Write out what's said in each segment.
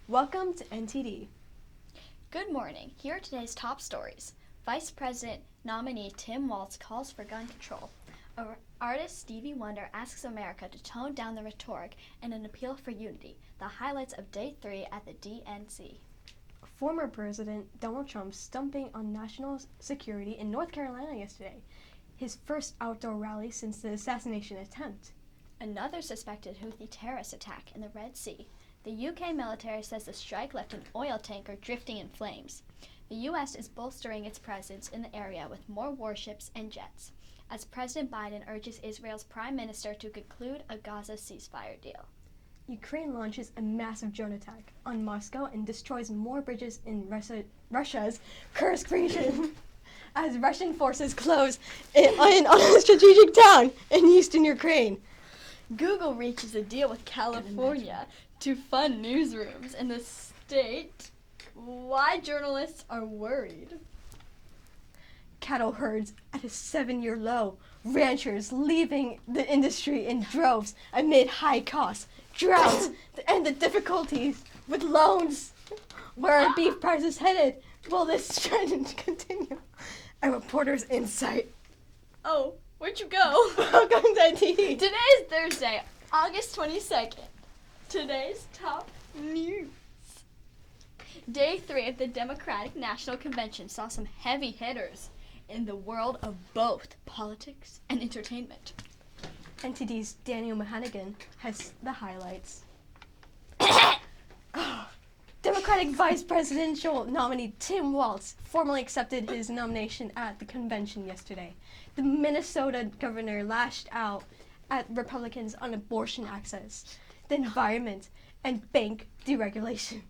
Welcome to NTD. Good morning. Here are today's top stories. Vice President nominee Tim Walz calls for gun control. Artist Stevie Wonder asks America to tone down the rhetoric and an appeal for unity. The highlights of Day 3 at the DNC. Former President Donald Trump stumping on national security in North Carolina yesterday. His first outdoor rally since the assassination attempt. Another suspected Houthi terrorist attack in the Red Sea. The UK military says the strike left an oil tanker drifting in flames. The US is bolstering its presence in the area with more warships and jets, as President Biden urges Israel's prime minister to conclude a Gaza ceasefire deal. Ukraine launches a massive drone attack on Moscow and destroys more bridges in Russia's Kursk region as Russian forces close in on a strategic town in eastern Ukraine. Google reaches a deal with California to fund newsrooms in the state. Why journalists are worried. Cattle herds at a 7-year low. Ranchers leaving the industry in droves amid high costs, droughts, and the difficulties with loans. Where are beef prices headed? Will this trend continue? A reporter's insight. Oh, where'd you go? Welcome to NTD. Today is Thursday, August 22nd. Today's top news. Day 3 of the Democratic National Convention saw some heavy hitters in the world of both politics and entertainment. NTD's Daniel Mahanigan has the highlights. Democratic Vice Presidential nominee Tim Walz formally accepted his nomination at the convention yesterday. The Minnesota governor lashed out at Republicans on abortion access, the environment, and bank deregulation.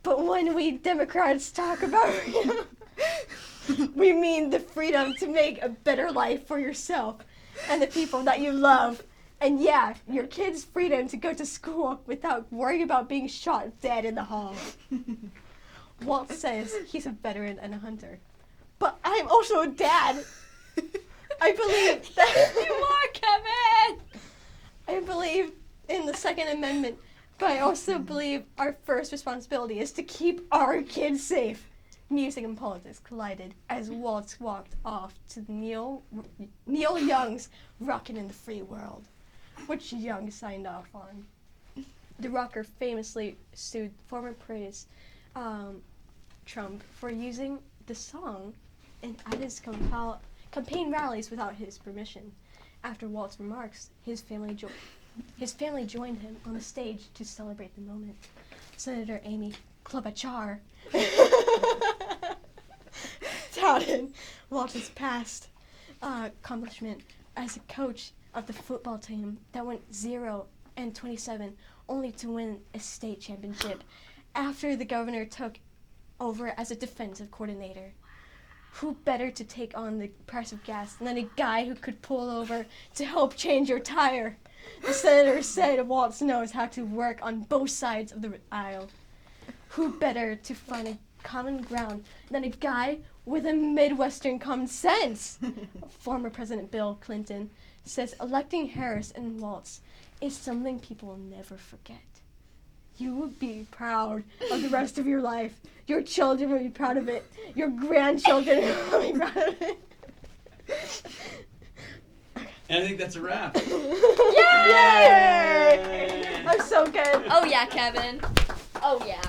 But when we Democrats talk about freedom, we mean the freedom to make a better life for yourself and the people that you love. And yeah, your kids' freedom to go to school without worrying about being shot dead in the hall. Walt says he's a veteran and a hunter. But I'm also a dad. I believe that You are, Kevin! I believe in the Second Amendment, but I also believe our first responsibility is to keep our kids safe. Music and politics collided as Waltz walked off to Neil Young's Rockin' in the Free World, which Young signed off on. The rocker famously sued former praise Trump for using the song at his campaign rallies without his permission. After Walt's remarks, his family joined him on the stage to celebrate the moment. Senator Amy Klobuchar touted Walt's past accomplishment as a coach of the football team that went 0-27, only to win a state championship after the governor took over as a defensive coordinator. Who better to take on the price of gas than a guy who could pull over to help change your tire? The senator said Waltz knows how to work on both sides of the aisle. Who better to find a common ground than a guy with a Midwestern common sense? Former President Bill Clinton says electing Harris and Waltz is something people will never forget. You will be proud of the rest of your life. Your children will be proud of it. Your grandchildren will be proud of it. And I think that's a wrap. Yay! I'm so good. Oh yeah, Kevin. Oh yeah.